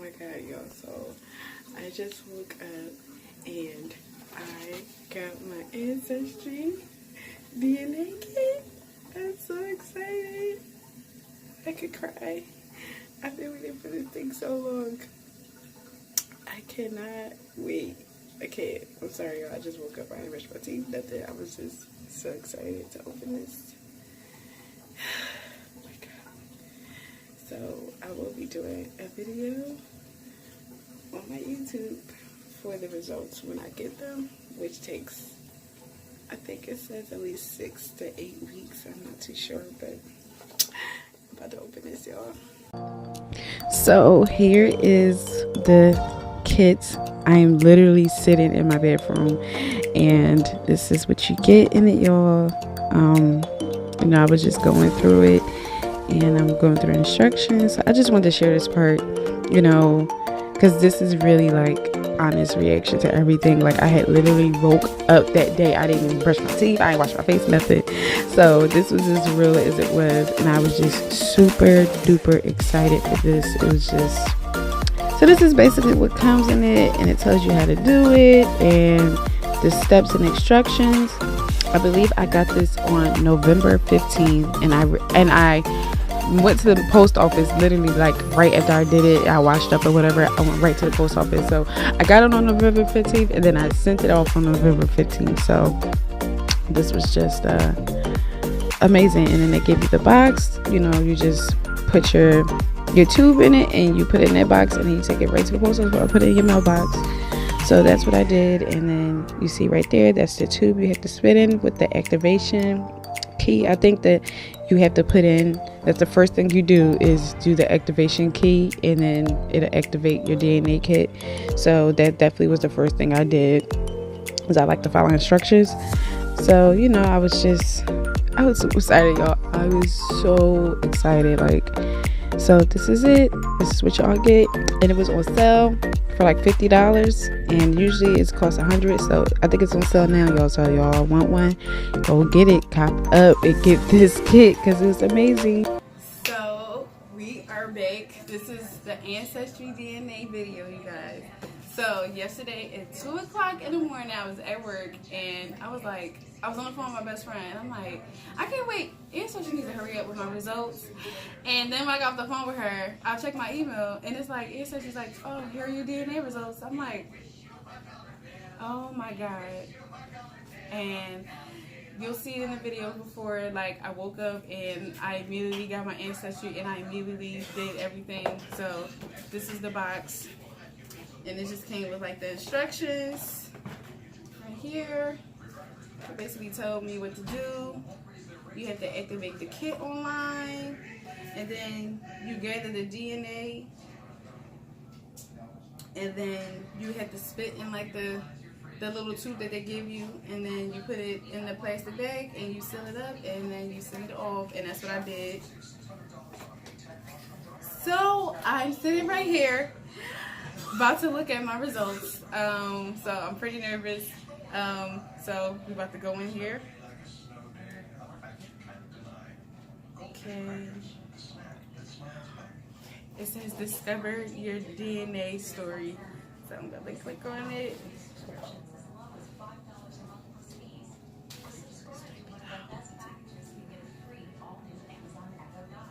my god, y'all. So I just woke up and I got my Ancestry DNA kit. I'm so excited. I could cry. I've been waiting for this thing so long. I cannot wait. I can't. I'm sorry, y'all. I just woke up. I didn't brush my teeth. Nothing. I was just so excited to open this. Oh my god. So I will be doing a video on my YouTube for the results when I get them, which takes, I think it says at least 6 to 8 weeks. I'm not too sure, but I'm about to open this, y'all. So here is the kit. I am literally sitting in my bedroom, and this is what you get in it, y'all. You know, I was just going through it, and I'm going through instructions. I just wanted to share this part, you know, because this is really like honest reaction to everything. Like, I had literally woke up that day. I didn't even brush my teeth. I didn't wash my face, nothing. So this was as real as it was, and I was just super duper excited for this. It was just, so this is basically what comes in it, and it tells you how to do it and the steps and instructions. I believe I got this on November 15th, and I went to the post office literally like right after I did it. I washed up or whatever. I went right to the post office. So I got it on November 15th, and then I sent it off on November 15th. So this was just amazing. And then they give you the box. You know, you just put your tube in it, and you put it in that box, and then you take it right to the post office or put it in your mailbox. So that's what I did. And then you see right there, that's the tube you have to spit in with the activation key. I think that you have to put in, that's the first thing you do, is do the activation key, and then it'll activate your DNA kit. So that definitely was the first thing I did, because I like to follow instructions. So, you know, I was super excited, y'all. I was so excited. Like, so this is it. This is what y'all get. And it was on sale for like $50, and usually it's cost $100. So I think it's on sale now, y'all. So y'all want one, go get it, cop up and get this kit, because it was amazing. So we are back. This is the Ancestry DNA video, you guys. So yesterday at 2 o'clock in the morning, I was at work, and I was on the phone with my best friend, and I'm like, I can't wait. Ancestry needs to hurry up with my results. And then when I got off the phone with her, I checked my email, and it's like, Ancestry's like, oh, here are your DNA results. I'm like, oh my god. And you'll see it in the video before, like, I woke up and I immediately got my Ancestry, and I immediately did everything. So this is the box, and it just came with like the instructions right here. It basically told me what to do. You have to activate the kit online, and then you gather the DNA, and then you have to spit in like the little tube that they give you, and then you put it in the plastic bag and you seal it up, and then you send it off, and that's what I did. So I'm sitting right here about to look at my results. So I'm pretty nervous. So we're about to go in here. Okay. It says discover your DNA story. So I'm gonna click on it.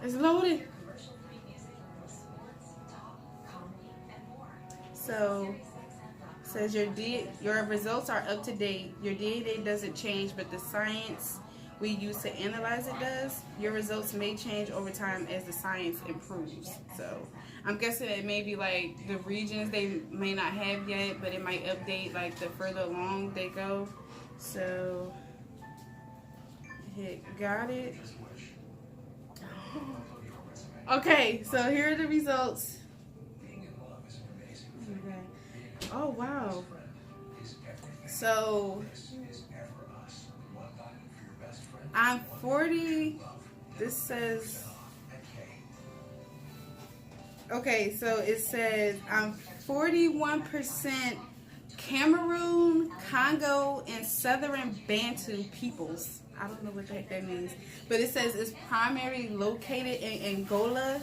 It's loading. So it says your results are up to date. Your DNA doesn't change, but the science we use to analyze it does. Your results may change over time as the science improves. So I'm guessing it may be like the regions they may not have yet, but it might update like the further along they go. So hit got it. Okay, so here are the results. Oh wow. So I'm 40. This says, okay, so it says I'm 41% Cameroon, Congo, and Southern Bantu peoples. I don't know what the heck that means, but it says it's primarily located in Angola,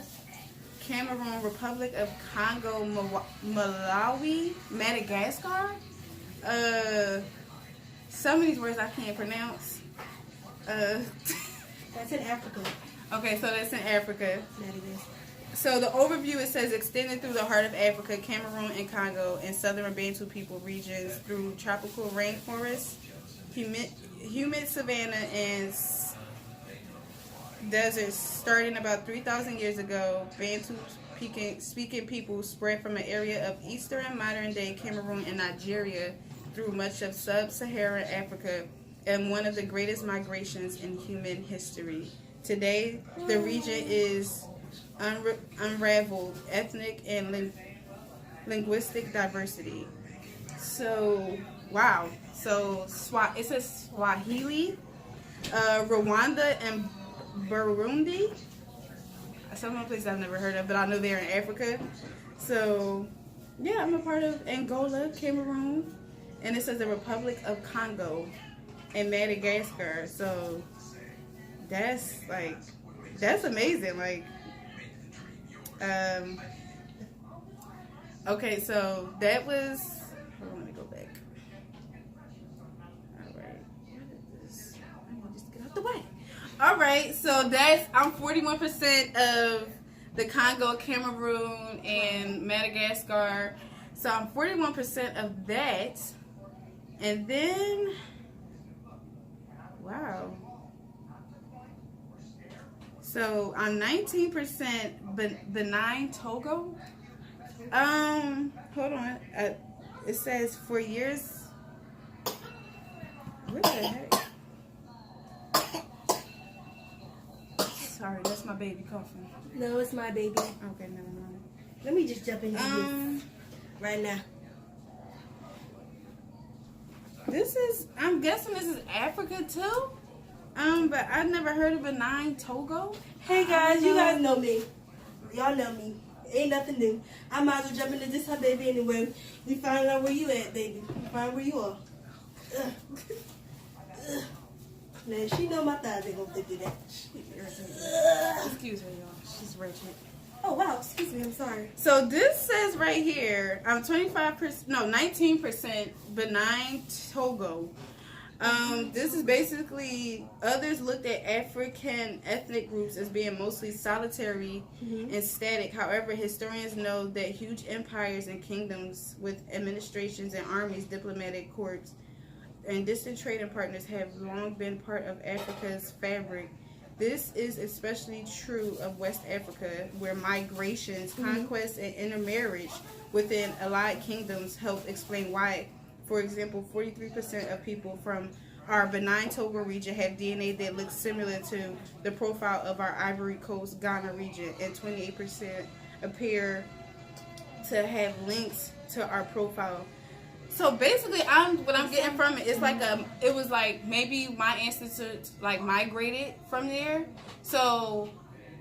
Cameroon, Republic of Congo, Malawi, Madagascar. Some of these words I can't pronounce. That's in Africa. Okay, so that's in Africa. Madagascar. So the overview, it says extended through the heart of Africa, Cameroon and Congo, and southern Bantu people regions through tropical rainforests, humid savanna, and deserts. Starting about 3,000 years ago, Bantu speaking people spread from an area of eastern modern-day Cameroon and Nigeria through much of sub-Saharan Africa, and one of the greatest migrations in human history. Today, the region is unraveled ethnic and linguistic diversity. So, wow. So, it says Swahili, Rwanda, and Burundi. Some of the places I've never heard of, but I know they're in Africa. So, yeah, I'm a part of Angola, Cameroon, and it says the Republic of Congo and Madagascar. So, that's amazing. Like, okay, so that was, hold on, let me go back. Alright, what is this? I need to just get out the way. Alright, so I'm 41% of the Congo, Cameroon, and Madagascar. So I'm 41% of that. And then, wow. So I'm 19% benign Togo. Hold on. It says for years. What the heck? Sorry, that's my baby coughing. No, it's my baby. Okay, never mind. Let me just jump into this right now. I'm guessing this is Africa too. But I've never heard of benign Togo. Hey guys, you guys know me. Y'all know me. Ain't nothing new. I might as well jump into this, her baby, anyway. We find out where you at, baby. We find where you are. Now, she know my thighs ain't gonna do that. Excuse her, y'all. She's wretched. Oh, wow. Excuse me. I'm sorry. So this says right here, 19% benign Togo. This is basically, others looked at African ethnic groups as being mostly solitary and static. However, historians know that huge empires and kingdoms with administrations and armies, diplomatic corps, and distant trading partners have long been part of Africa's fabric. This is especially true of West Africa, where migrations, conquests, and intermarriage within allied kingdoms help explain why. For example, 43% of people from our benign Togo region have DNA that looks similar to the profile of our Ivory Coast, Ghana region, and 28% appear to have links to our profile. So basically, what I'm getting from it is it was like maybe my ancestors like migrated from there. So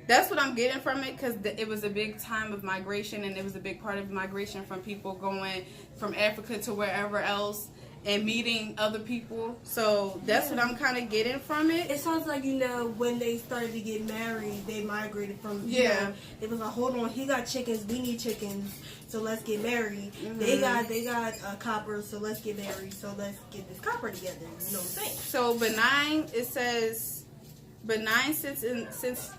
that's what I'm getting from it, because it was a big time of migration, and it was a big part of migration from people going from Africa to wherever else and meeting other people. So that's what I'm kind of getting from it. It sounds like, when they started to get married, they migrated from, it was like, hold on, he got chickens, we need chickens, so let's get married. They got copper, so let's get married, so let's get this copper together. You know what I'm saying? So benign, it says benign sits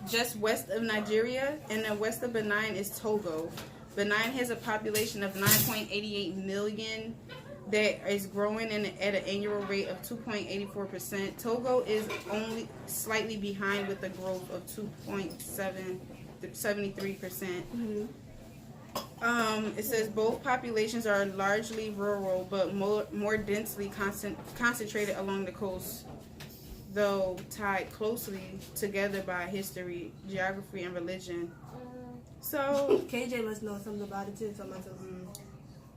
just west of Nigeria, and then west of Benin is Togo. Benin has a population of 9.88 million that is growing at an annual rate of 2.84%. Togo is only slightly behind with a growth of 2.73%. It says both populations are largely rural, but more densely concentrated along the coast, though tied closely together by history, geography, and religion. So KJ must know something about it too.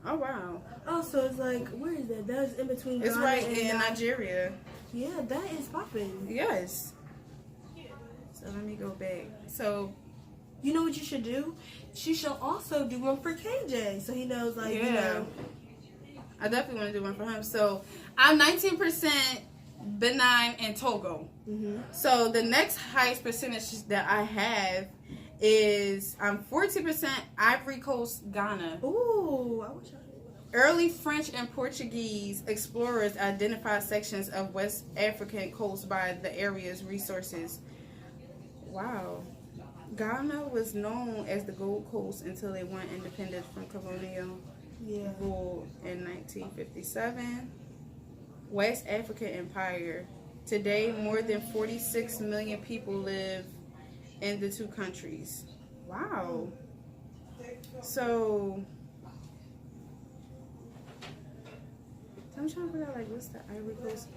oh wow. Oh, so it's like, where is that? That's in between Ghana It's right and in Nigeria. Yeah, that is popping. Yes. So let me go back. So you know what you should do? She should also do one for KJ, so he knows, like, I definitely want to do one for him. So I'm 19% Benin and Togo. So the next highest percentage that I have is 40% Ivory Coast, Ghana. Ooh, I wish I knew. Early French and Portuguese explorers identified sections of West African coast by the area's resources. Wow. Ghana was known as the Gold Coast until it went independent from colonial rule in 1957. West African Empire. Today, more than 46 million people live in the two countries. Wow. So, I'm trying to figure out, like, what's the Ivory Coast?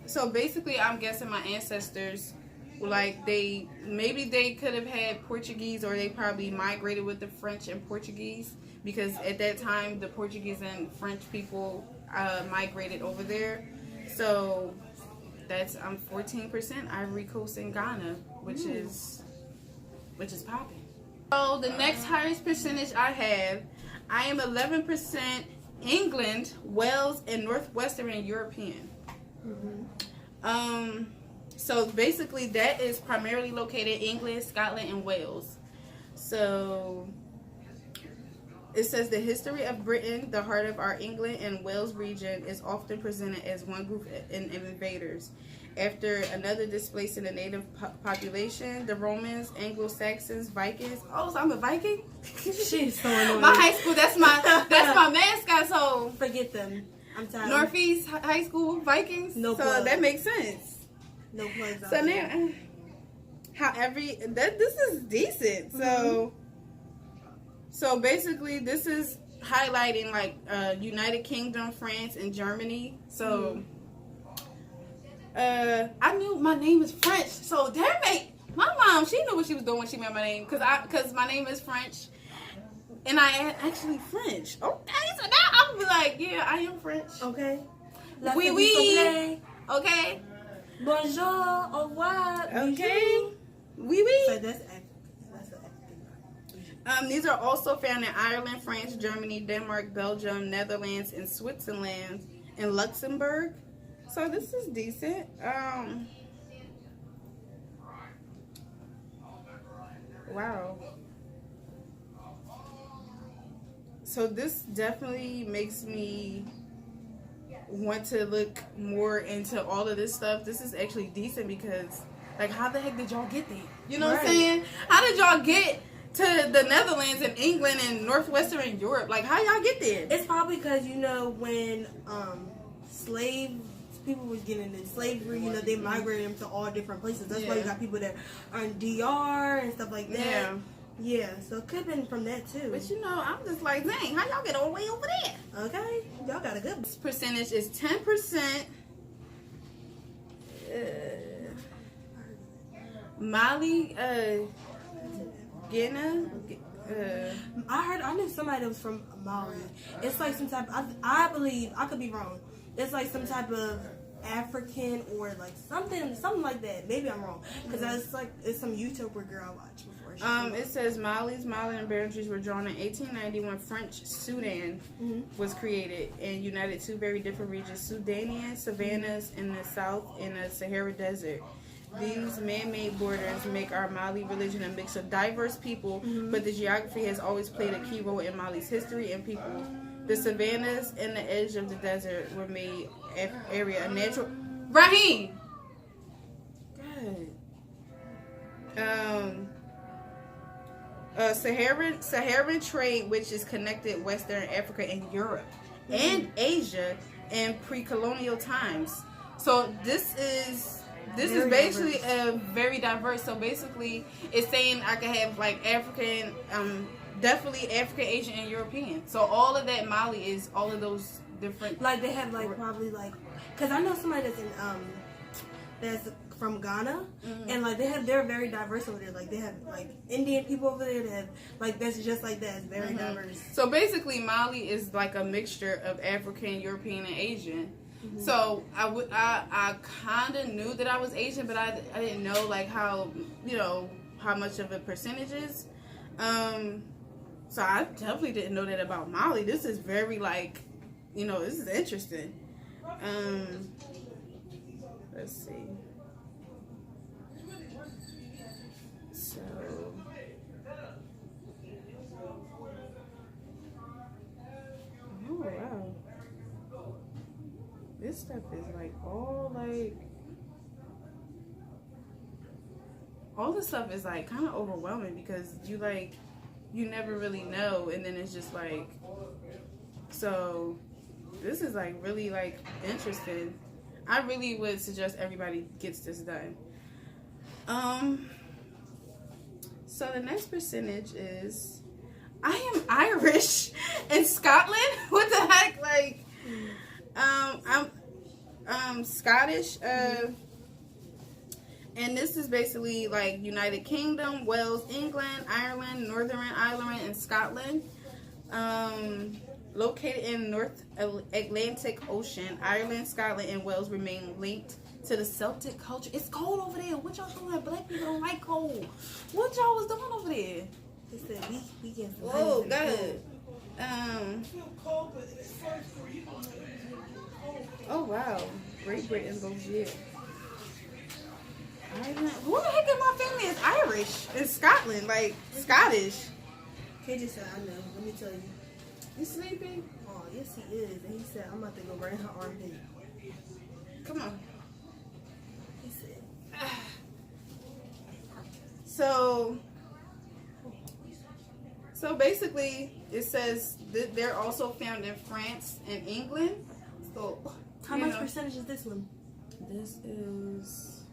So basically, I'm guessing my ancestors, like, maybe they could have had Portuguese, or they probably migrated with the French and Portuguese, because at that time, the Portuguese and French people migrated over there. So that's 14% Ivory Coast in Ghana, which is popping. So the next highest percentage I am 11% England, Wales, and Northwestern European. So basically that is primarily located in England, Scotland, and Wales. So it says the history of Britain, the heart of our England and Wales region, is often presented as one group of invaders. After another displacing the native population, the Romans, Anglo-Saxons, Vikings. Oh, so I'm a Viking? She's so annoying. My high school, that's my mascot, so forget them. I'm tired. Northeast High School Vikings. No so plug. That makes sense. No plugs out So there. now, this is decent. So basically, this is highlighting like United Kingdom, France, and Germany. So I knew my name is French. So that made my mom. She knew what she was doing when she made my name, because my name is French, and I am actually French. Okay, so now I'm gonna be like, yeah, I am French. Okay. Oui, oui. Okay. Bonjour. Au revoir. Okay. Oui, oui. So that's these are also found in Ireland, France, Germany, Denmark, Belgium, Netherlands, and Switzerland, and Luxembourg. So this is decent. Wow. So this definitely makes me want to look more into all of this stuff. This is actually decent because, like, how the heck did y'all get there? You know what I'm saying? How did y'all get to the Netherlands and England and Northwestern Europe? Like, how y'all get there? It's probably because, when people was getting into slavery, they migrated them to all different places. That's why you got people that are in DR and stuff like that. Yeah, so it could have been from that too. But I'm just like, dang, how y'all get all the way over there? Okay, y'all got a good This percentage is 10%. Mali, Guinea. I knew somebody that was from Mali. It's like some type. I believe, I could be wrong. It's like some type of African or like something like that. Maybe I'm wrong because it's some YouTuber girl I watched before. It says Malian boundaries were drawn in 1890 when French Sudan was created and united two very different regions: Sudanian savannas in the south and the Sahara Desert. These man-made borders make our Mali religion a mix of diverse people, but the geography has always played a key role in Mali's history and people. The savannas and the edge of the desert were made area a natural. Raheem. Good. Saharan trade, which is connected Western Africa and Europe and Asia in pre-colonial times. So this is basically a very diverse. So basically, it's saying I can have like African, definitely African, Asian, and European. So all of that Mali is all of those different. Like they have like probably like, cause I know somebody that's in that's from Ghana, and like they're very diverse over there. Like they have like Indian people over there that have like that's just like that. It's very diverse. So basically, Mali is like a mixture of African, European, and Asian. So I kind of knew that I was Asian, but I didn't know like how how much of a percentage is. So I definitely didn't know that about Mali. This is very like this is interesting. Let's see. So this stuff is like all the stuff is like kind of overwhelming because you never really know, and then it's just like, so this is like really like interesting. I really would suggest everybody gets this done. So the next percentage is I am Irish in Scotland. What the heck? Like, I'm Scottish. And this is basically like United Kingdom, Wales, England, Ireland, Northern Ireland, and Scotland. Located in North Atlantic Ocean, Ireland, Scotland, and Wales remain linked to the Celtic culture. It's cold over there. What y'all doing? Black people don't like cold. What y'all was doing over there? They said we get some. Whoa, good. Oh wow, Great Britain goes yeah. Ireland. Who the heck in my family is Irish? In Scotland, like Scottish. Kay just said, I know. Let me tell you. You sleeping? Oh, yes he is. And he said, I'm about to go burn her armpit. Come on. He said. So basically, it says that they're also found in France and England. So how much percentage is this one? This is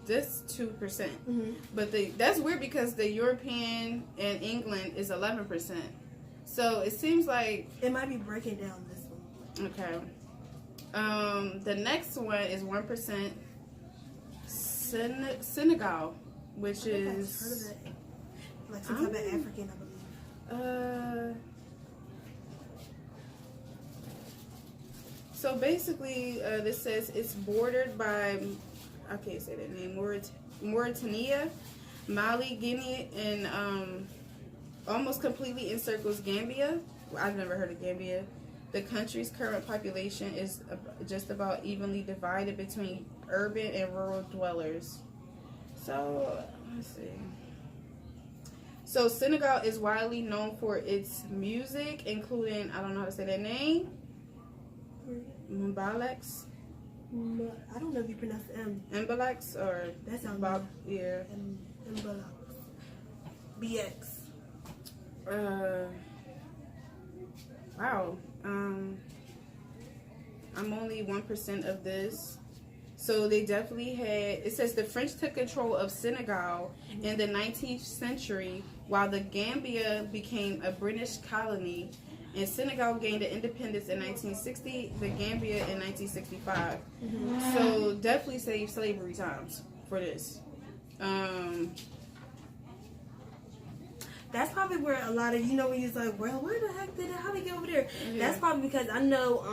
2%. Mm-hmm. But that's weird because the European and England is 11%. So it seems like it might be breaking down this one. Okay. The next one is 1%. Senegal, which is heard of that. Like some type of African, I believe. So basically, this says it's bordered by, I can't say that name, Mauritania, Mali, Guinea, and almost completely encircles Gambia. I've never heard of Gambia. The country's current population is just about evenly divided between urban and rural dwellers. So, let's see. So, Senegal is widely known for its music, including, I don't know how to say that name, Mbalax. I don't know if you pronounce M. Mbalax or that sounds Bob, yeah. Mbalax. BX. Wow. I'm only 1% of this. So they definitely had, it says the French took control of Senegal in the 19th century while the Gambia became a British colony, and Senegal gained independence in 1960, the Gambia in 1965. Mm-hmm. So definitely saved slavery times for this. That's probably where a lot of, when you're like, well, where the heck how did they get over there? Yeah. That's probably because I know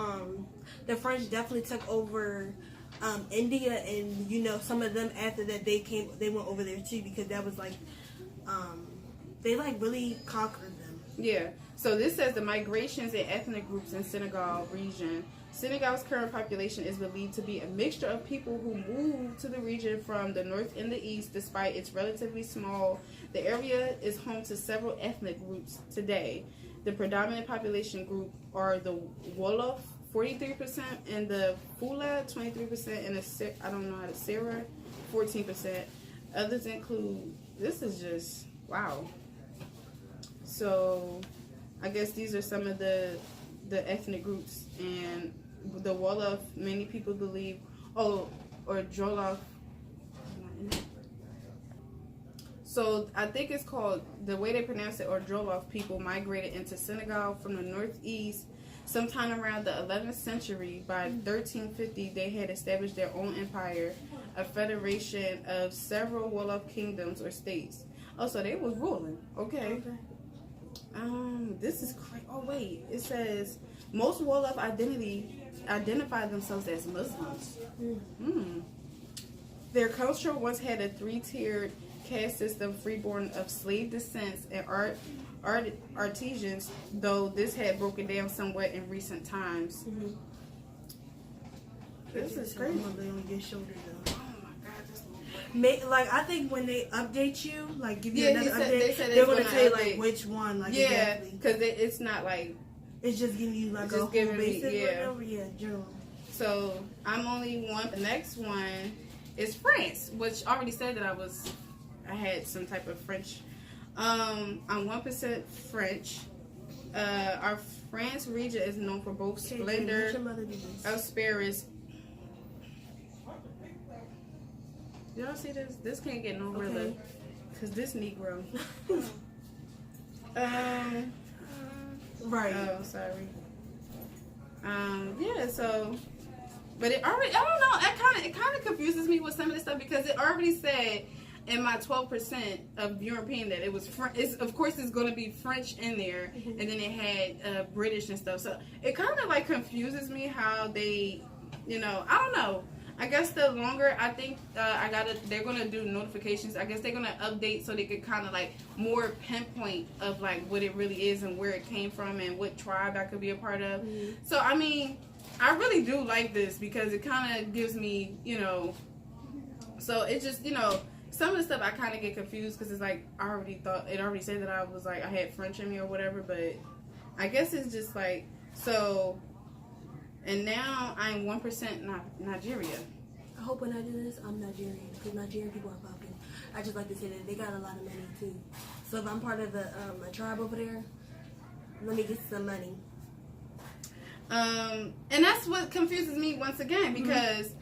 the French definitely took over India, and some of them after that they went over there too, because that was like they like really conquered them. Yeah. So this says the migrations and ethnic groups in Senegal region. Senegal's current population is believed to be a mixture of people who moved to the region from the north and the east. Despite its relatively small, the area is home to several ethnic groups today. The predominant population group are the Wolof, 43%, and the Fula, 23%, and the I don't know how to Sarah, 14%. Others include, this is just, wow. So, I guess these are some of the ethnic groups, and the Wolof, many people believe, or Jolof. So I think it's called, the way they pronounce it, or Jolof people migrated into Senegal from the northeast sometime around the 11th century. By 1350, they had established their own empire, a federation of several Wolof kingdoms or states. Oh, so they was ruling. Okay. This is crazy. Oh wait, it says most Wolof identify themselves as Muslims. Their culture once had a 3-tiered caste system, freeborn of slave descents and artisans, though this had broken down somewhat in recent times. This is crazy. Like, I think when they update you, like give you another update, they're going to tell you like which one, like exactly. Because it's not like It's just giving you like It's a just whole giving me, basic yeah. whatever. Yeah, general. So I'm only one. The next one is France, which I already said that I had some type of French. I'm 1% French. Our France region is known for both splendor, asparagus. Y'all see this? This can't get no realer, cause this Negro. Right. Oh, sorry. Yeah. So, but it already. I don't know. It kind of confuses me with some of this stuff because it already said in my 12% of European that it was French. Of course, it's going to be French in there, and then it had British and stuff. So it kind of like confuses me how they, I don't know. I guess the longer I think they're gonna do notifications. I guess they're gonna update so they could kind of like more pinpoint of like what it really is and where it came from and what tribe I could be a part of. So I mean, I really do like this because it kind of gives me, So it just, some of the stuff I kind of get confused because it's like I already said that I had French in me or whatever, but I guess it's just like so. And now I'm 1% Nigeria. I hope when I do this, I'm Nigerian because Nigerian people are popping. I just like to say that they got a lot of money too. So if I'm part of a tribe over there, let me get some money. And that's what confuses me once again because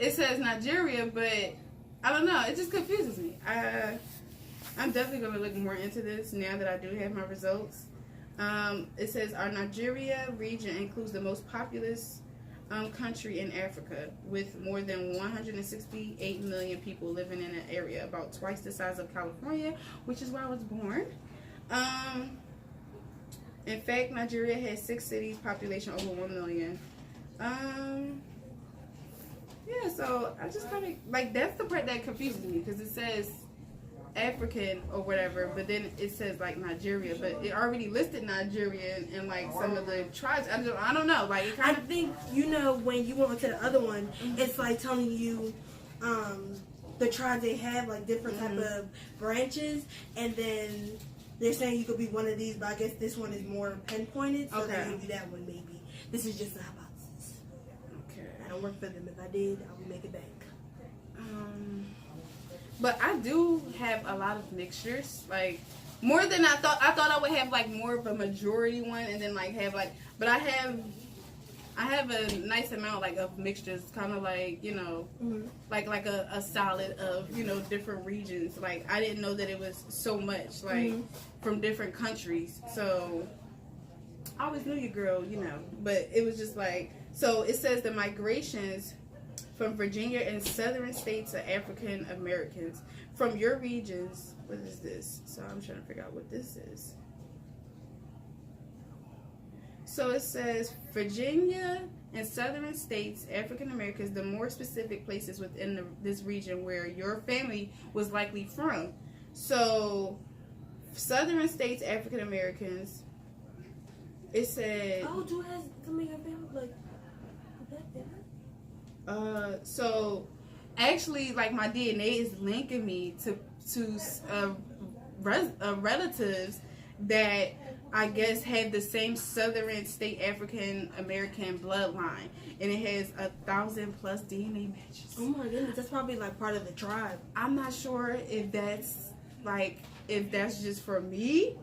it says Nigeria, but I don't know. It just confuses me. I'm definitely going to look more into this now that I do have my results. It says our Nigeria region includes the most populous country in Africa with more than 168 million people living in an area, about twice the size of California, which is where I was born. In fact, Nigeria has 6 cities, population over 1 million. Yeah, so I just kind of, like, that's the part that confuses me because it says African or whatever, but then it says like Nigeria, but it already listed Nigeria and like some of the tribes. I don't know. Like it kind of. I think when you went to the other one, it's like telling you the tribes they have like different type of branches, and then they're saying you could be one of these, but I guess this one is more pinpointed, so they give you that one maybe. This is just a hypothesis. Okay. I don't work for them. If I did, I would make it back. But I do have a lot of mixtures, like more than I thought. I thought I would have like more of a majority one, and then like have like. But I have a nice amount like of mixtures, kind of like like a salad of different regions. Like I didn't know that it was so much like from different countries. So I always knew you, girl, But it was just like so. It says the migrations from Virginia and southern states of African Americans from your regions. What is this? So I'm trying to figure out what this is. So it says Virginia and southern states, African Americans, the more specific places within this region where your family was likely from. So southern states, African Americans, it said... Oh, do has some of your family, like, that there? So actually, like my DNA is linking me to relatives that I guess have the same southern state African American bloodline, and it has 1,000+ DNA matches. Oh my goodness, that's probably like part of the tribe. I'm not sure if that's just for me,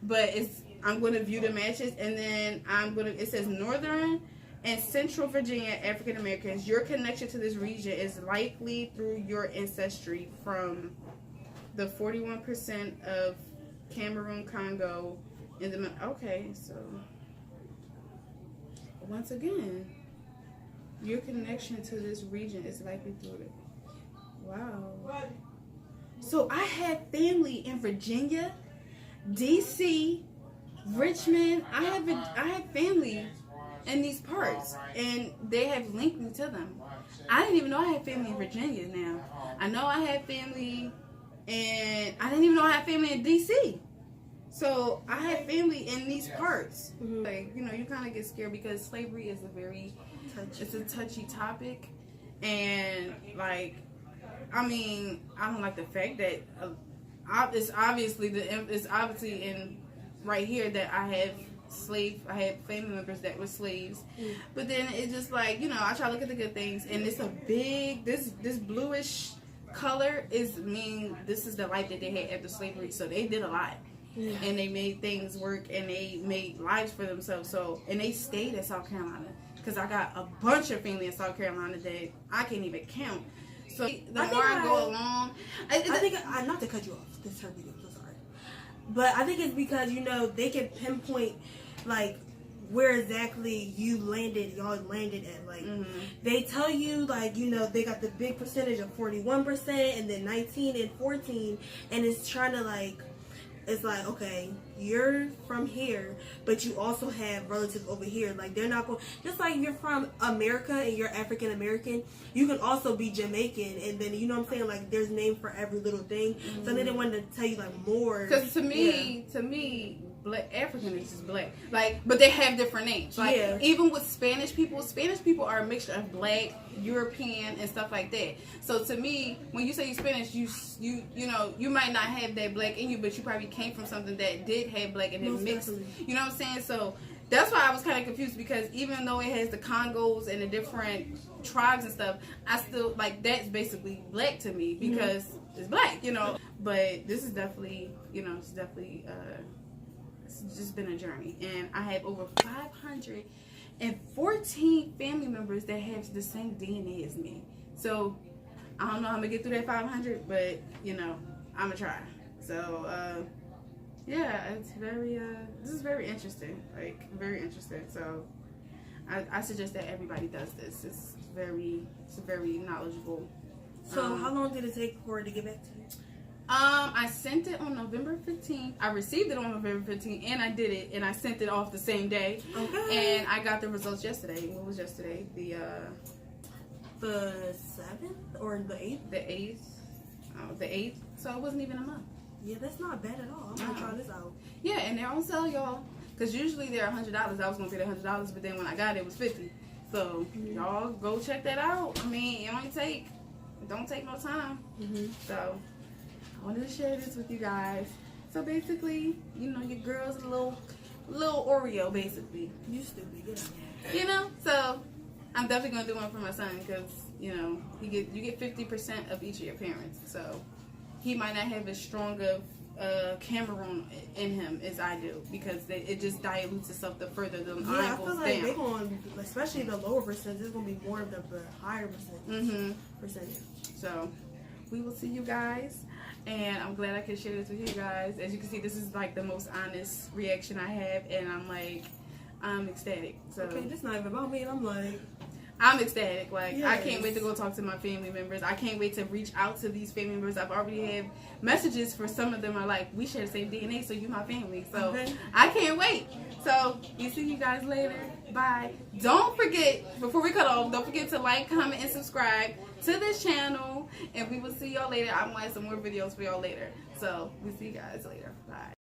but I'm going to view the matches, and then it says northern and Central Virginia African Americans, your connection to this region is likely through your ancestry from the 41% of Cameroon, Congo, in the okay. So once again, your connection to this region is likely through it. Wow. So I had family in Virginia, DC, Richmond. I had family in these parts, and they have linked me to them. I didn't even know I had family in Virginia now. I know I had family, and I didn't even know I had family in DC. So I had family in these parts. Like, you kind of get scared because slavery is a touchy topic. And like, I mean, I don't like the fact that it's obviously in right here that I have I had family members that were slaves. But then it's just like, you know, I try to look at the good things, and it's a big, this bluish color this is the life that they had after slavery. So they did a lot. And they made things work, and they made lives for themselves. So, and they stayed in South Carolina, because I got a bunch of family in South Carolina that I can't even count. So the more I go along, I think not to cut you off. This hurt me. I'm so sorry, but I think it's because, you know, they can pinpoint like where exactly y'all landed at. Like they tell you, like, you know, they got the big percentage of 41%, and then 19 and 14, and it's trying to like. It's like, okay, you're from here, but you also have relatives over here. Like, they're not going, just like you're from America and you're African American, you can also be Jamaican, and then, you know what I'm saying, like, there's names for every little thing. So they didn't want to tell you, like, more. Because to me, Black African is just black. Like, but they have different names. Like, even with Spanish people are a mixture of black, European, and stuff like that. So to me, when you say you're Spanish, you know, you might not have that black in you, but you probably came from something that did have black and then mixed. You know what I'm saying? So that's why I was kind of confused, because even though it has the Congos and the different tribes and stuff, I still, like, that's basically black to me, because it's black, you know. But this is definitely, you know, it's just been a journey, and I have over 514 family members that have the same DNA as me. So I don't know how I'm gonna get through that 500, but, you know, I'm gonna try. So yeah, it's very this is very interesting, like, very interesting. So I suggest that everybody does this. It's very knowledgeable. So how long did it take for it to get back to you? I sent it on November 15th. I received it on November 15th, and I did it, and I sent it off the same day. Okay. And I got the results yesterday. What was yesterday? The 7th or the 8th? The 8th. Oh, the 8th. So it wasn't even a month. Yeah, that's not bad at all. I'm gonna try this out. Yeah, and they're on sale, y'all. Because usually they're $100. I was gonna pay the $100, but then when I got it, it was $50. So y'all go check that out. I mean, it don't take no time. So I wanted to share this with you guys. So basically, you know, your girl's a little Oreo, basically. You stupid, get out. You know, so I'm definitely gonna do one for my son, because, you know, you get 50% of each of your parents. So he might not have as strong of Cameroon in him as I do, because it just dilutes itself the further the line goes down. They're going, especially the lower percentage, it's gonna be more of the higher percentage. So we will see you guys. And I'm glad I could share this with you guys. As you can see, this is like the most honest reaction I have, and I'm ecstatic. So okay, this not even about me, and I'm ecstatic. Like, I can't wait to go talk to my family members. I can't wait to reach out to these family members. I've already had messages for some of them are like, we share the same DNA, so you my family. So I can't wait. So we'll see you guys later. Bye. Don't forget, before we cut off, don't forget to like, comment, and subscribe to this channel. And we will see y'all later. I'm going to have some more videos for y'all later. So we'll see you guys later. Bye.